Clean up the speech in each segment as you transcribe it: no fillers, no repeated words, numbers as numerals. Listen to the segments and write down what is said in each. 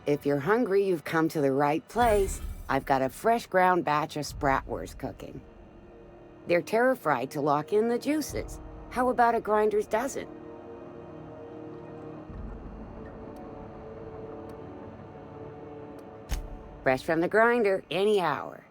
If you're hungry, you've come to the right place. I've got a fresh ground batch of spratwurst cooking. They're terra-fried to lock in the juices. How about a grinder's dozen? Fresh from the grinder, any hour.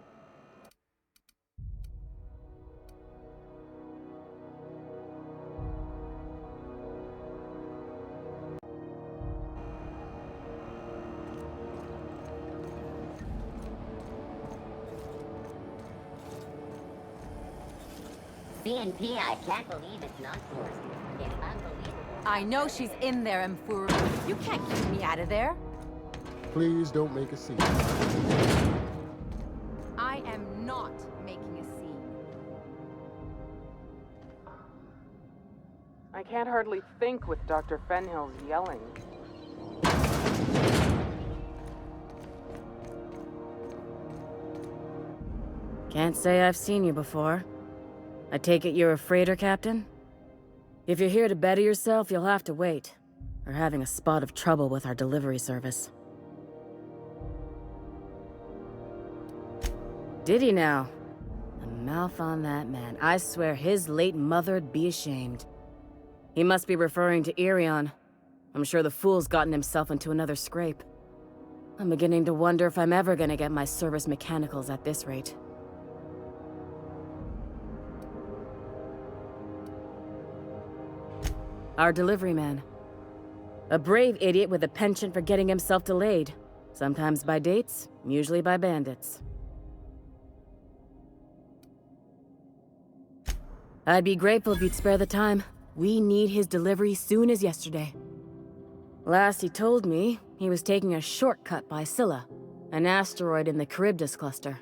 BNP, I can't believe it's not forced. It's unbelievable. I know she's in there, Mfuru. You can't keep me out of there. Please don't make a scene. I am not making a scene. I can't hardly think with Dr. Fenhill's yelling. Can't say I've seen you before. I take it you're a freighter captain? If you're here to better yourself, you'll have to wait. We're having a spot of trouble with our delivery service. Did he now? The mouth on that man. I swear his late mother'd be ashamed. He must be referring to Irion. I'm sure the fool's gotten himself into another scrape. I'm beginning to wonder if I'm ever gonna get my service mechanicals at this rate. Our delivery man. A brave idiot with a penchant for getting himself delayed. Sometimes by dates, usually by bandits. I'd be grateful if you'd spare the time. We need his delivery soon as yesterday. Last he told me, he was taking a shortcut by Scylla, an asteroid in the Charybdis cluster.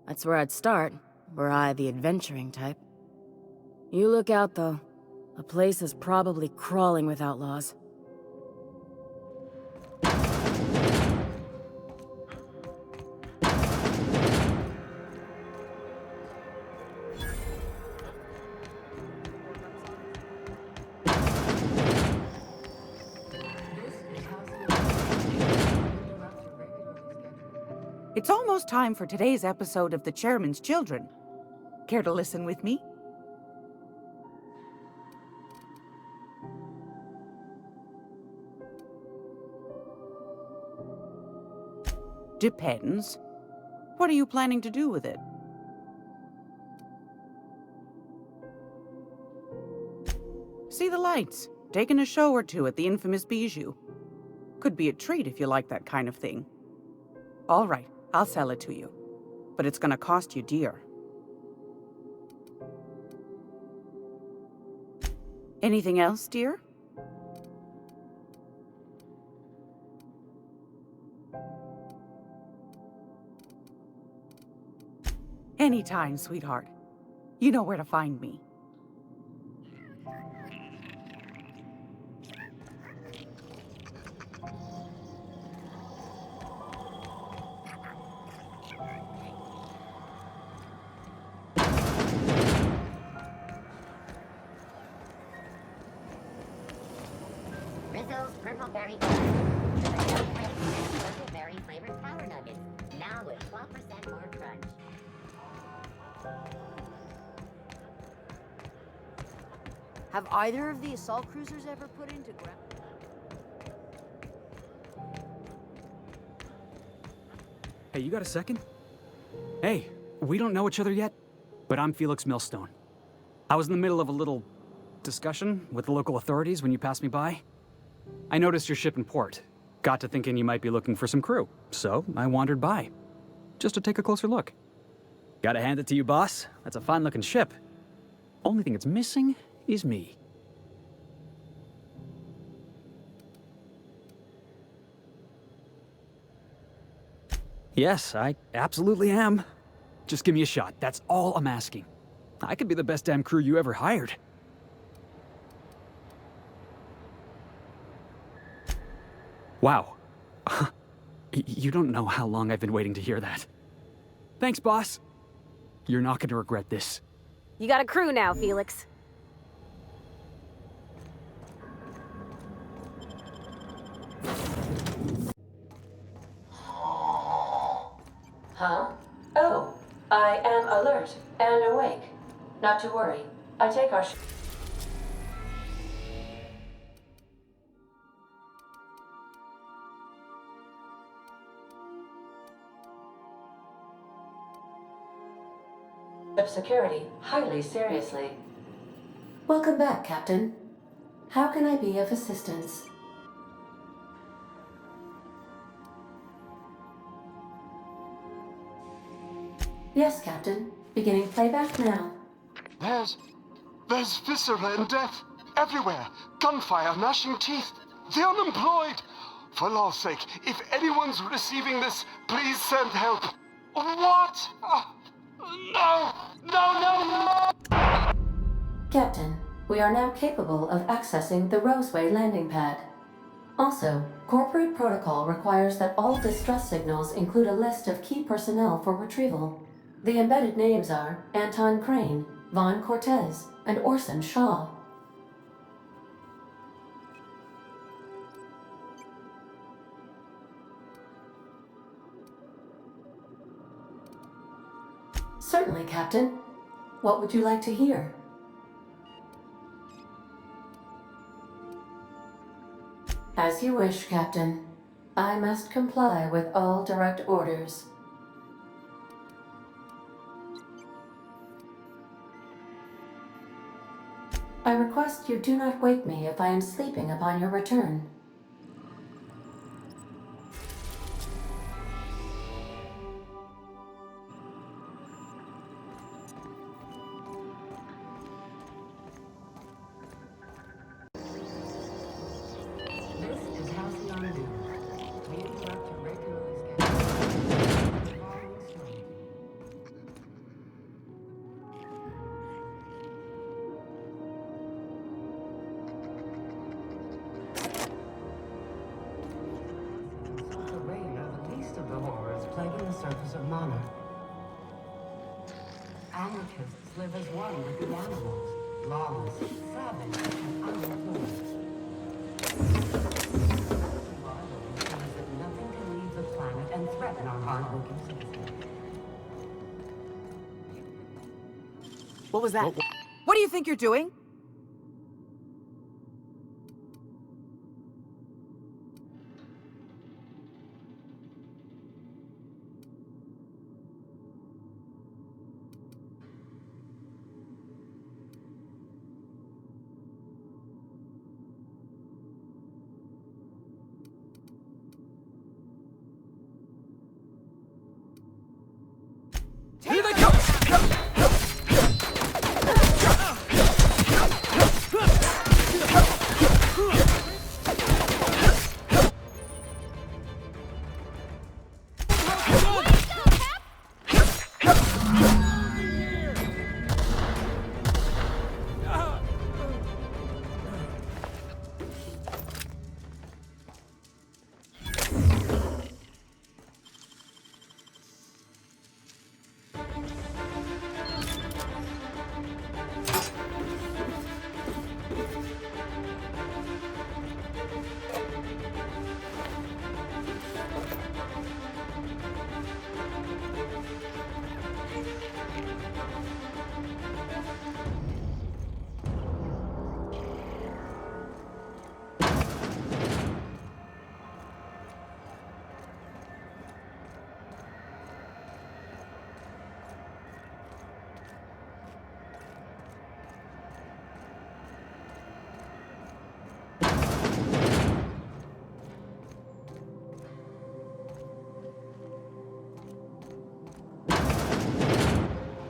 That's where I'd start, were I the adventuring type. You look out, though. The place is probably crawling with outlaws. It's almost time for today's episode of The Chairman's Children. Care to listen with me? Depends. What are you planning to do with it? See the lights. Taking a show or two at the infamous Bijou. Could be a treat if you like that kind of thing. All right, I'll sell it to you. But it's gonna cost you dear. Anything else, dear? Anytime, sweetheart. You know where to find me. Rizzo's Purple Berry Purple Berry flavored Power Nuggets. Now with 12% more crunch. Have either of the assault cruisers ever put into ground? Hey, you got a second? Hey, we don't know each other yet, but I'm Felix Millstone. I was in the middle of a little discussion with the local authorities when you passed me by. I noticed your ship in port. Got to thinking you might be looking for some crew, so I wandered by. Just to take a closer look. Gotta hand it to you, boss. That's a fine-looking ship. Only thing it's missing is me. Yes, I absolutely am. Just give me a shot. That's all I'm asking. I could be the best damn crew you ever hired. Wow. You don't know how long I've been waiting to hear that. Thanks, boss. You're not gonna regret this. You got a crew now, Felix. Huh? Oh, I am alert and awake. Not to worry. I take our ship security highly seriously. Welcome back, Captain. How can I be of assistance? Yes, Captain. Beginning playback now. There's viscera and death everywhere. Gunfire, gnashing teeth. The unemployed. For law's sake, if anyone's receiving this, please send help. What? No! No, no, no! Captain, we are now capable of accessing the Roseway landing pad. Also, corporate protocol requires that all distress signals include a list of key personnel for retrieval. The embedded names are Anton Crane, Vaughn Cortez, and Orson Shaw. Certainly, Captain. What would you like to hear? As you wish, Captain. I must comply with all direct orders. I request you do not wake me if I am sleeping upon your return. This is Halcyon News. We interrupt your regularly scheduled the following story. The reign are the least of the horrors plaguing the surface of Mana. Anarchists live as one with the animals, lawless, savage, and unemployed. Survival ensures that nothing can leave the planet and threaten our hard-working citizens. What was that? What do you think you're doing? Here they come!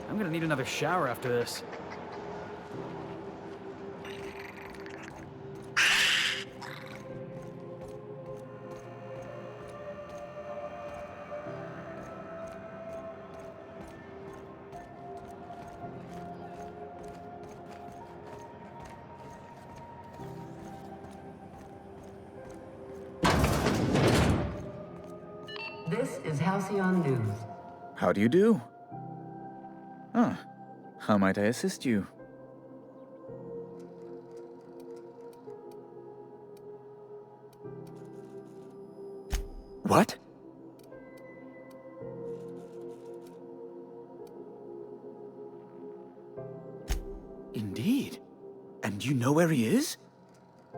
I'm gonna need another shower after this. This is Halcyon News. How do you do? Ah, how might I assist you? What? And you know where he is?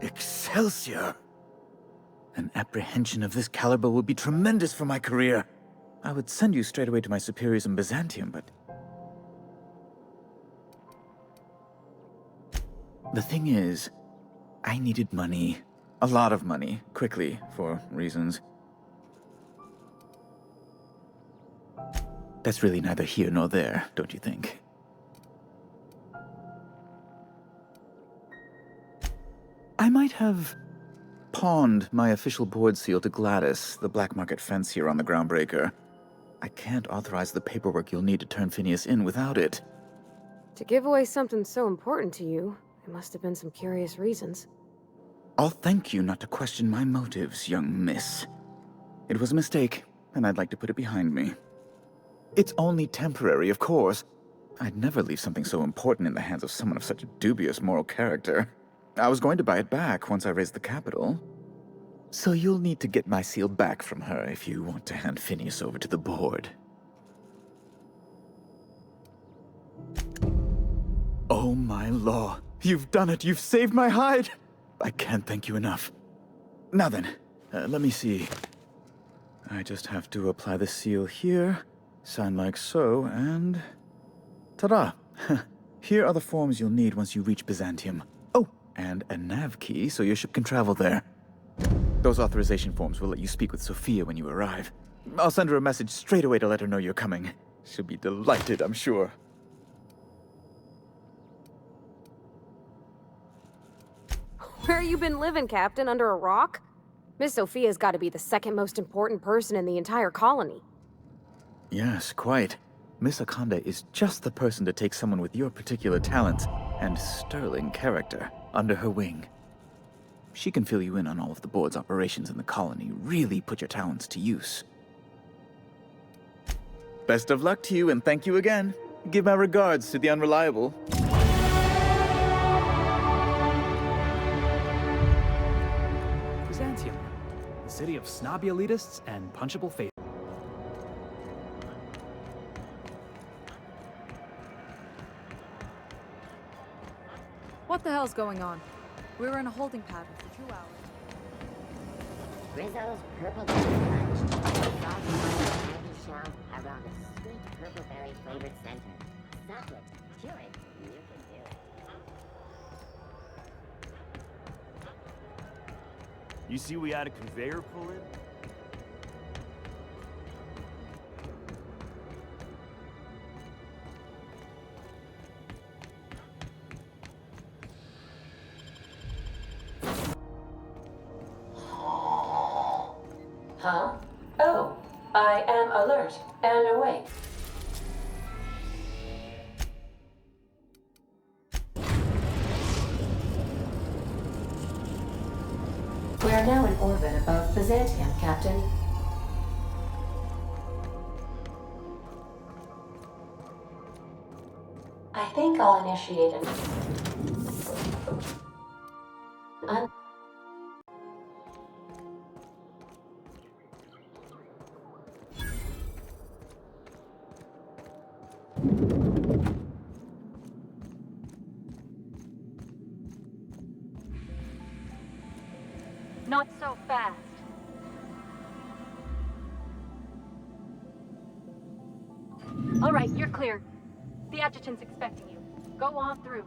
Excelsior! An apprehension of this caliber would be tremendous for my career. I would send you straight away to my superiors in Byzantium, but... The thing is, I needed money. A lot of money, quickly, for reasons. That's really neither here nor there, don't you think? I might have pawned my official board seal to Gladys, the black market fancier on the Groundbreaker. I can't authorize the paperwork you'll need to turn Phineas in without it. To give away something so important to you, there must have been some curious reasons. I'll thank you not to question my motives, young miss. It was a mistake, and I'd like to put it behind me. It's only temporary, of course. I'd never leave something so important in the hands of someone of such a dubious moral character. I was going to buy it back once I raised the capital. So you'll need to get my seal back from her if you want to hand Phineas over to the board. Oh my law. You've done it! You've saved my hide! I can't thank you enough. Now then, let me see. I just have to apply the seal here, sign like so, and... ta-da! Here are the forms you'll need once you reach Byzantium. Oh, and a nav key so your ship can travel there. Those authorization forms will let you speak with Sophia when you arrive. I'll send her a message straight away to let her know you're coming. She'll be delighted, I'm sure. Where you been living, Captain? Under a rock? Miss Sophia's got to be the second most important person in the entire colony. Yes, quite. Miss Akande is just the person to take someone with your particular talents and sterling character under her wing. She can fill you in on all of the board's operations in the colony, really put your talents to use. Best of luck to you, and thank you again. Give my regards to the Unreliable. Byzantium, the city of snobby elitists and punchable faces. What the hell's going on? We were in a holding pattern for 2 hours. Rizzo's purple berry punch. Soft candy shell around a sweet purple berry flavored center. Suck it, chew it, you can do it. You see we had a conveyor pull in? Huh? Oh, I am alert and awake. We are now in orbit above Byzantium, Captain. I think I'll initiate an... Not so fast. All right, you're clear. The adjutant's expecting you. Go on through.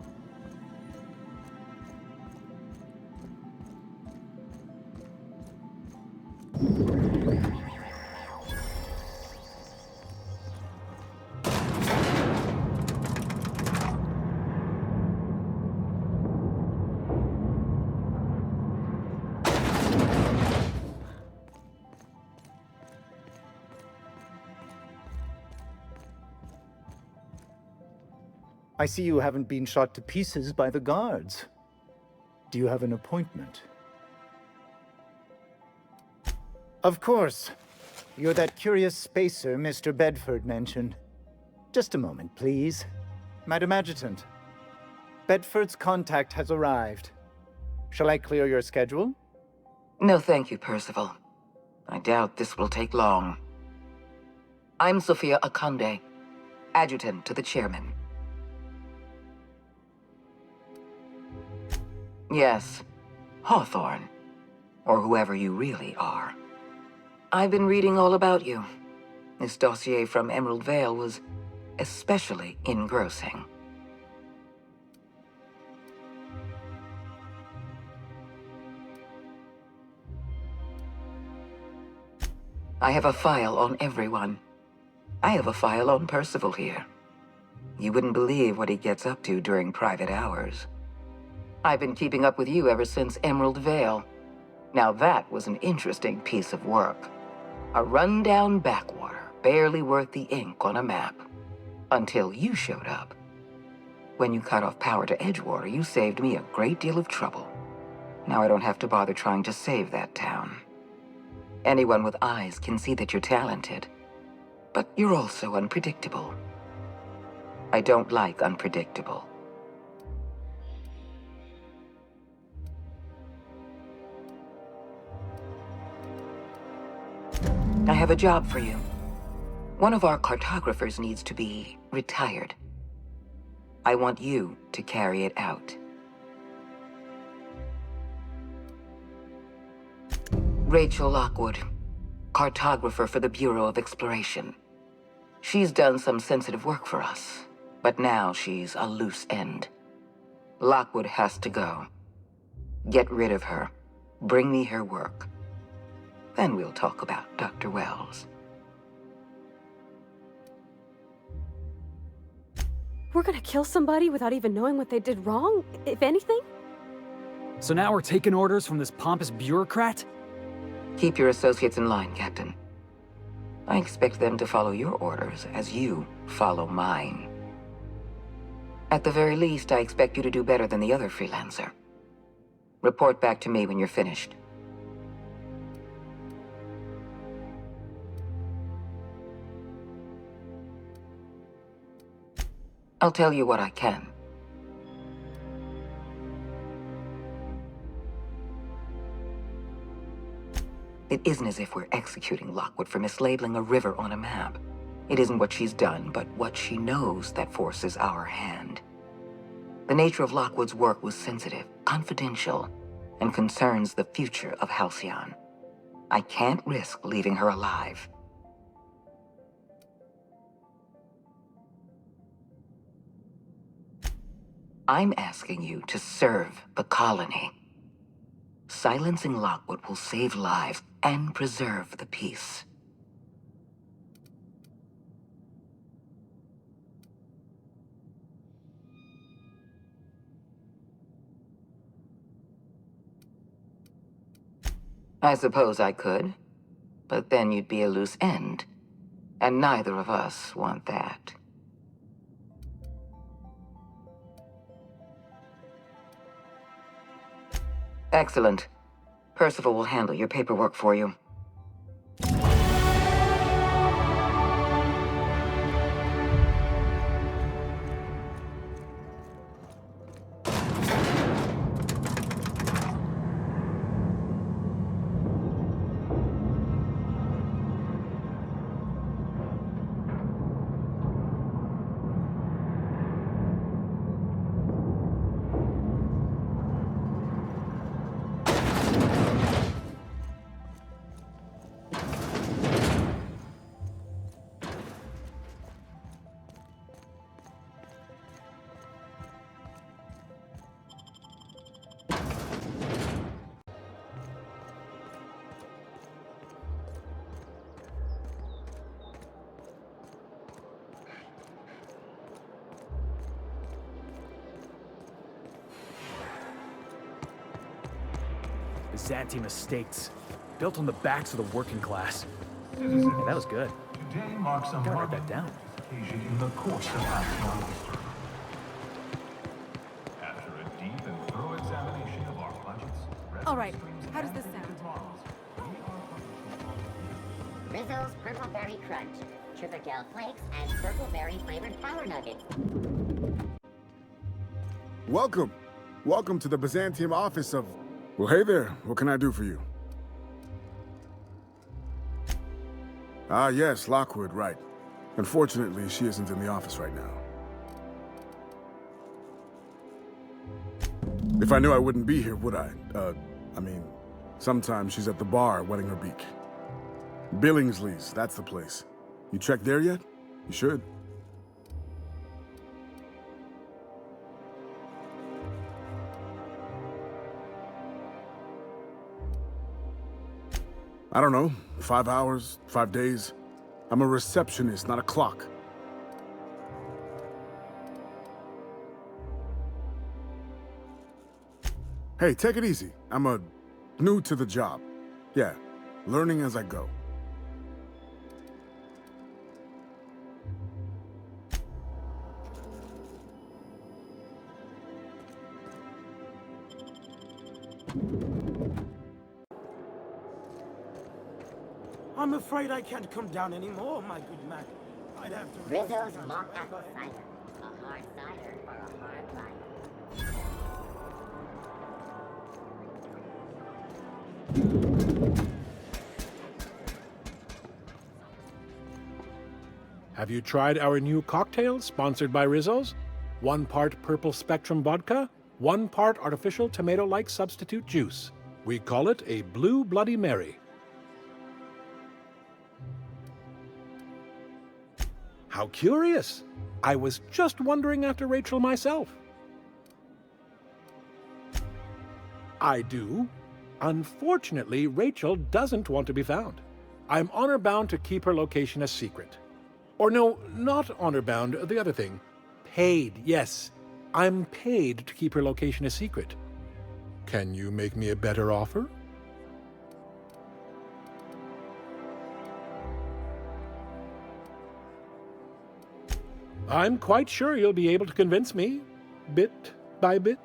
I see you haven't been shot to pieces by the guards. Do you have an appointment? Of course. You're that curious spacer Mr. Bedford mentioned. Just a moment, please. Madam Adjutant, Bedford's contact has arrived. Shall I clear your schedule? No, thank you, Percival. I doubt this will take long. I'm Sophia Akande, adjutant to the chairman. Yes, Hawthorne. Or whoever you really are. I've been reading all about you. This dossier from Emerald Vale was especially engrossing. I have a file on everyone. I have a file on Percival here. You wouldn't believe what he gets up to during private hours. I've been keeping up with you ever since Emerald Vale. Now that was an interesting piece of work. A rundown backwater, barely worth the ink on a map. Until you showed up. When you cut off power to Edgewater, you saved me a great deal of trouble. Now I don't have to bother trying to save that town. Anyone with eyes can see that you're talented. But you're also unpredictable. I don't like unpredictable. I have a job for you. One of our cartographers needs to be retired. I want you to carry it out. Rachel Lockwood, cartographer for the Bureau of Exploration. She's done some sensitive work for us, but now she's a loose end. Lockwood has to go. Get rid of her. Bring me her work. Then we'll talk about Dr. Wells. We're gonna kill somebody without even knowing what they did wrong, if anything? So now we're taking orders from this pompous bureaucrat? Keep your associates in line, Captain. I expect them to follow your orders as you follow mine. At the very least, I expect you to do better than the other freelancer. Report back to me when you're finished. I'll tell you what I can. It isn't as if we're executing Lockwood for mislabeling a river on a map. It isn't what she's done, but what she knows that forces our hand. The nature of Lockwood's work was sensitive, confidential, and concerns the future of Halcyon. I can't risk leaving her alive. I'm asking you to serve the colony. Silencing Lockwood will save lives and preserve the peace. I suppose I could, but then you'd be a loose end, and neither of us want that. Excellent. Percival will handle your paperwork for you. Byzantium estates, built on the backs of the working class. Hey, that was good. Today marks a Gotta write that down. occasion in the course of Halcyon history. After a deep and thorough examination of our budgets, All right, how does this sound? Rizzo's Purple Berry Crunch, Sugar Gel Flakes, and Purple Berry flavored Power Nuggets. Welcome. Welcome to the Byzantium office of... Well, hey there. What can I do for you? Ah, yes, Lockwood, right. Unfortunately, she isn't in the office right now. If I knew I wouldn't be here, would I? I mean, sometimes she's at the bar wetting her beak. Billingsley's, that's the place. You checked there yet? You should. I don't know, 5 hours, 5 days. I'm a receptionist, not a clock. Hey, take it easy. I'm new to the job. Yeah, learning as I go. I'm afraid I can't come down anymore, my good man. I'd have to... Rizzo's mock apple cider. A hard cider for a hard life. Have you tried our new cocktail sponsored by Rizzo's? 1 part Purple Spectrum vodka, 1 part artificial tomato-like substitute juice. We call it a Blue Bloody Mary. How curious! I was just wondering after Rachel myself. I do. Unfortunately, Rachel doesn't want to be found. I'm honor-bound to keep her location a secret. Or no, not honor-bound, the other thing. Paid, yes. I'm paid to keep her location a secret. Can you make me a better offer? I'm quite sure you'll be able to convince me, bit by bit.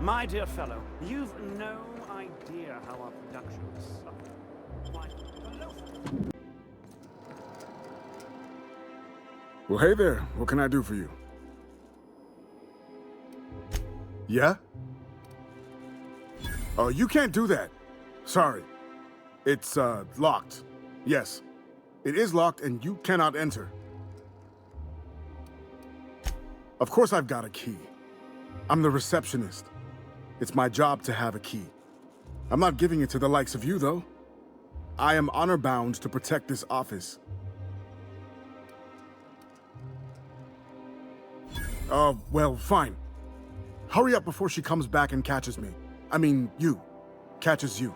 My dear fellow, you've no idea how our productions suffer. Why, Well, hey there. What can I do for you? Yeah? Oh, you can't do that. Sorry. It's, locked. Yes. It is locked and you cannot enter. Of course I've got a key. I'm the receptionist. It's my job to have a key. I'm not giving it to the likes of you, though. I am honor-bound to protect this office. Well, fine. Hurry up before she comes back and catches me. I mean, you. Catches you.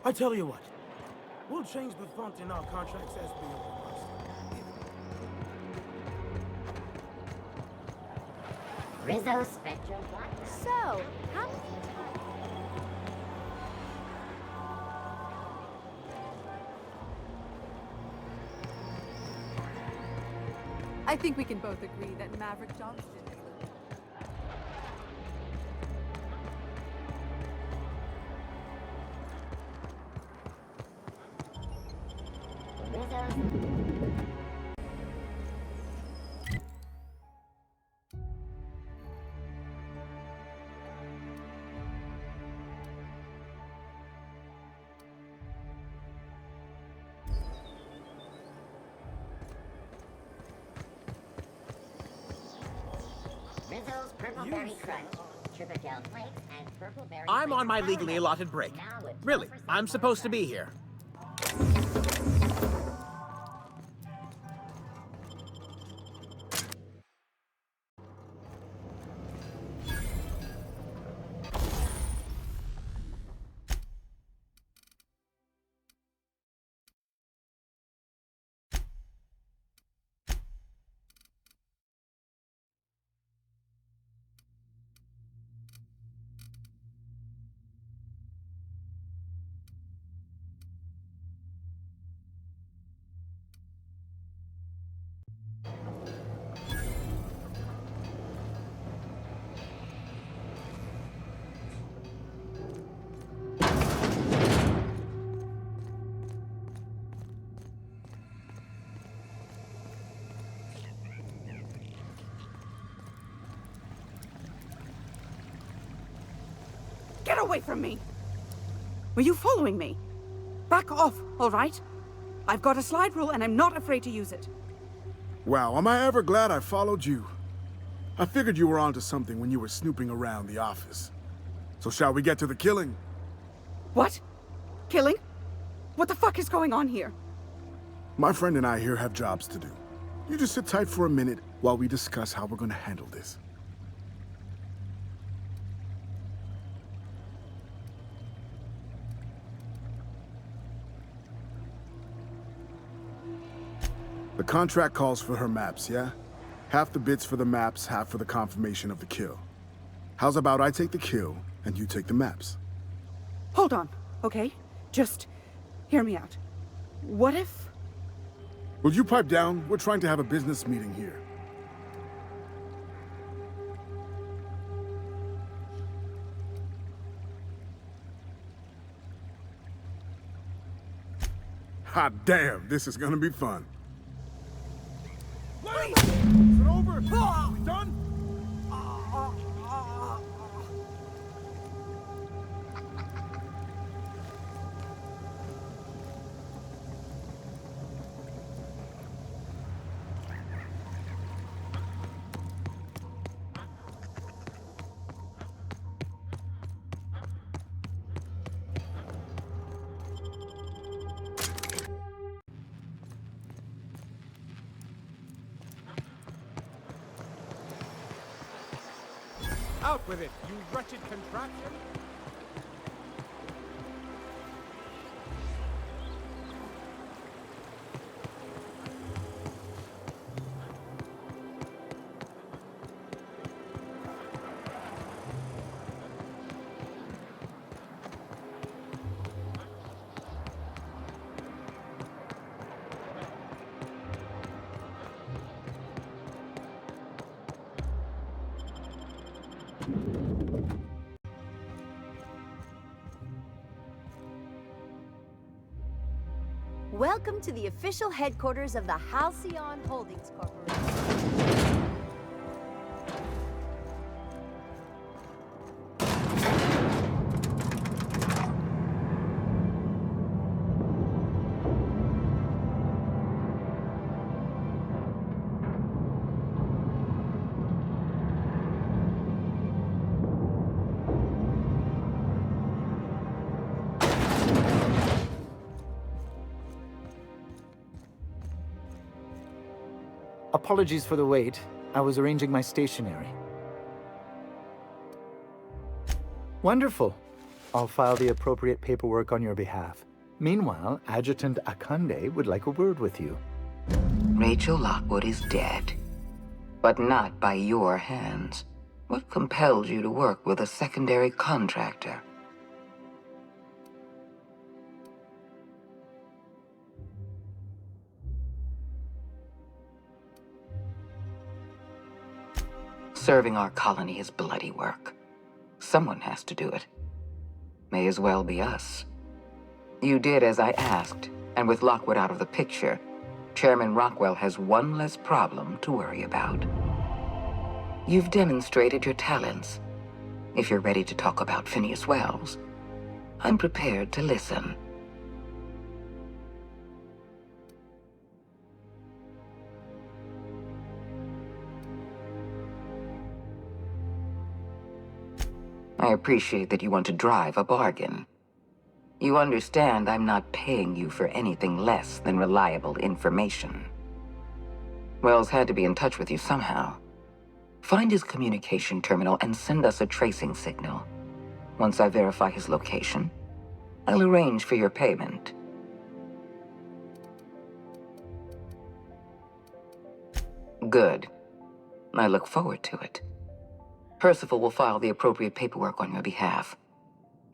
I tell you what, we'll change the font in our contracts as we request. Rizzo Spectrum Black. So, how I think we can both agree that Maverick Johnston is Rizzo's Purple Berry Crunch, Chippergel Flakes, and Purple Berry. I'm on my legally allotted break. Really, I'm supposed to be here. Get away from me! Were you following me? Back off, all right? I've got a slide rule and I'm not afraid to use it. Wow, am I ever glad I followed you? I figured you were onto something when you were snooping around the office. So shall we get to the killing? What? Killing? What the fuck is going on here? My friend and I here have jobs to do. You just sit tight for a minute while we discuss how we're gonna handle this. The contract calls for her maps, yeah? Half the bits for the maps, half for the confirmation of the kill. How's about I take the kill, and you take the maps? Hold on, okay? Just hear me out. What if... Will you pipe down? We're trying to have a business meeting here. Hot damn, this is gonna be fun. Is it over? Are we done? Out with it, you wretched contraption! Welcome to the official headquarters of the Halcyon Holdings Corporation. Apologies for the wait. I was arranging my stationery. Wonderful. I'll file the appropriate paperwork on your behalf. Meanwhile, Adjutant Akande would like a word with you. Rachel Lockwood is dead, but not by your hands. What compelled you to work with a secondary contractor? Serving our colony is bloody work. Someone has to do it. May as well be us. You did as I asked, and with Lockwood out of the picture, Chairman Rockwell has one less problem to worry about. You've demonstrated your talents. If you're ready to talk about Phineas Wells, I'm prepared to listen. I appreciate that you want to drive a bargain. You understand I'm not paying you for anything less than reliable information. Wells had to be in touch with you somehow. Find his communication terminal and send us a tracing signal. Once I verify his location, I'll arrange for your payment. Good. I look forward to it. Percival will file the appropriate paperwork on your behalf.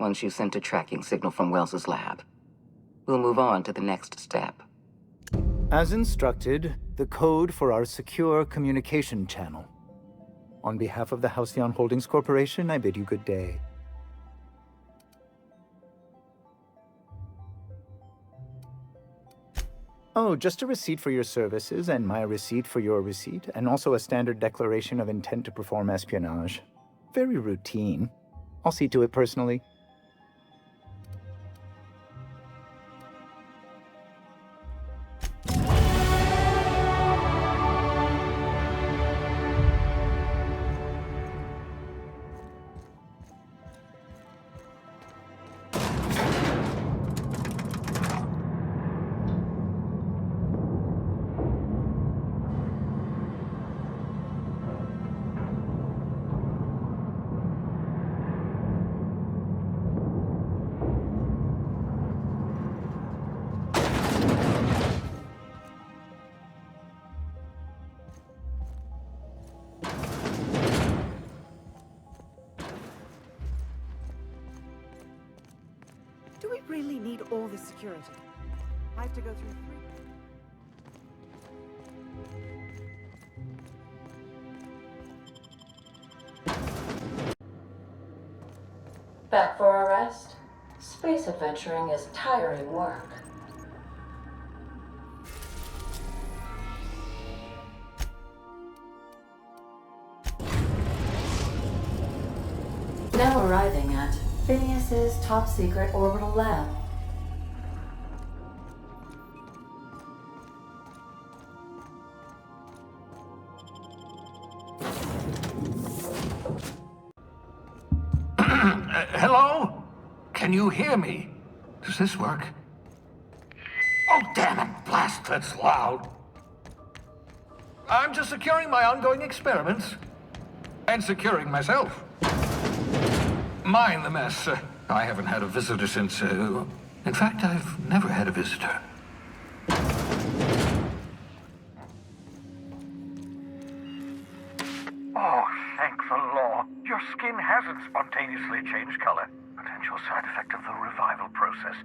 Once you've sent a tracking signal from Wells's lab, we'll move on to the next step. As instructed, the code for our secure communication channel. On behalf of the Halcyon Holdings Corporation, I bid you good day. Oh, just a receipt for your services and my receipt for your receipt, and also a standard declaration of intent to perform espionage. Very routine. I'll see to it personally. Do we really need all this security? I have to go through 3. Back for a rest? Space adventuring is tiring work. Now arriving at Phineas's top-secret orbital lab. Hello? Can you hear me? Does this work? Oh, damn it! Blast, that's loud. I'm just securing my ongoing experiments. And securing myself. Mind the mess. I haven't had a visitor since, in fact, I've never had a visitor. Oh, thank the law. Your skin hasn't spontaneously changed color. Potential side effect of the revival process.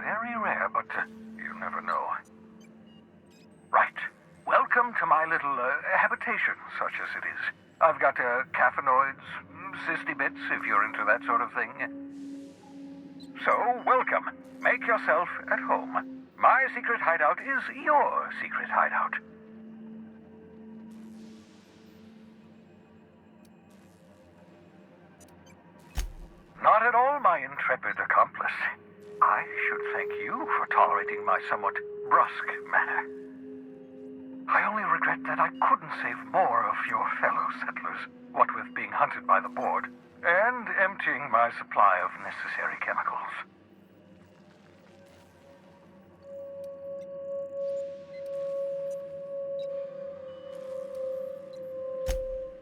Very rare, but you never know. Right. Welcome to my little habitation, such as it is. I've got caffeinoids, cysty bits, if you're into that sort of thing. So, welcome. Make yourself at home. My secret hideout is your secret hideout. Not at all, my intrepid accomplice. I should thank you for tolerating my somewhat brusque manner. I only regret that I couldn't save more of your fellow settlers, what with being hunted by the board, and emptying my supply of necessary chemicals.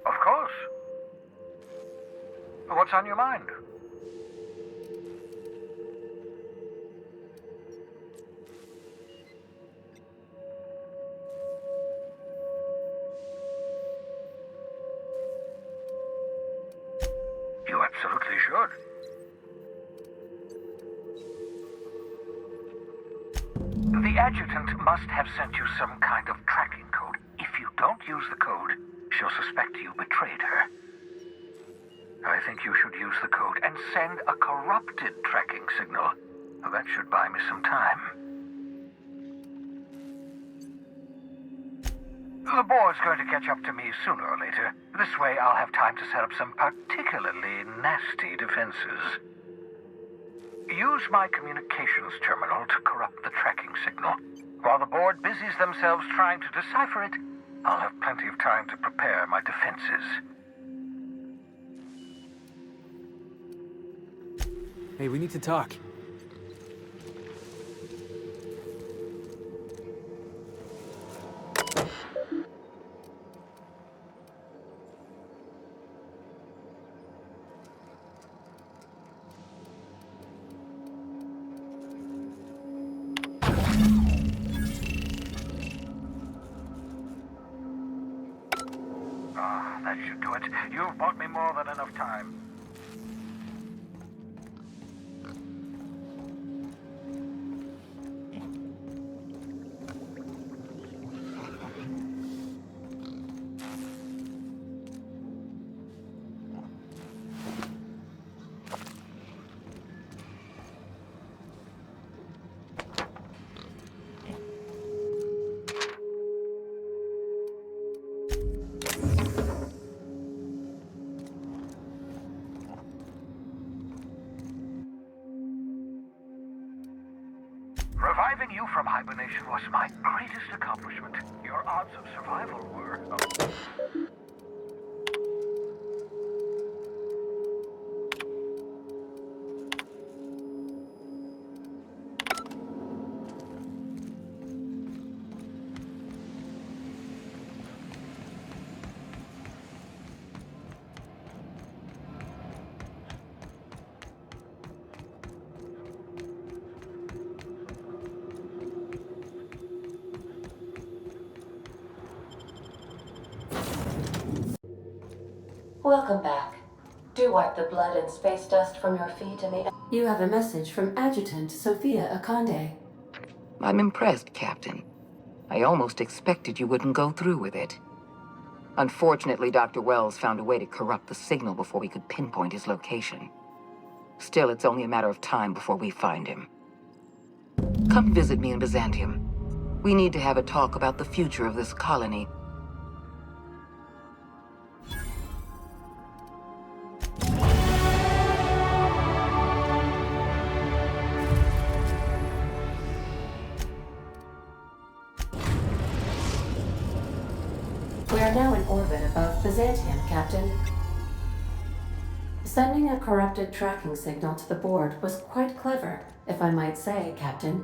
Of course. What's on your mind? The adjutant must have sent you some kind of tracking code. If you don't use the code, she'll suspect you betrayed her. I think you should use the code and send a corrupted tracking signal. That should buy me some time. The board's going to catch up to me sooner or later. This way I'll have time to set up some particularly nasty defenses. Use my communications terminal to corrupt the tracking signal. While the board busies themselves trying to decipher it, I'll have plenty of time to prepare my defenses. Hey, we need to talk. That should do it. You've bought me more than enough time. Reviving you from hibernation was my greatest accomplishment. Your odds of survival were... Welcome back. Do wipe the blood and space dust from your feet and the... You have a message from Adjutant Sophia Akande. I'm impressed, Captain. I almost expected you wouldn't go through with it. Unfortunately, Dr. Wells found a way to corrupt the signal before we could pinpoint his location. Still, it's only a matter of time before we find him. Come visit me in Byzantium. We need to have a talk about the future of this colony. We are now in orbit above Byzantium, Captain. Sending a corrupted tracking signal to the board was quite clever, if I might say, Captain.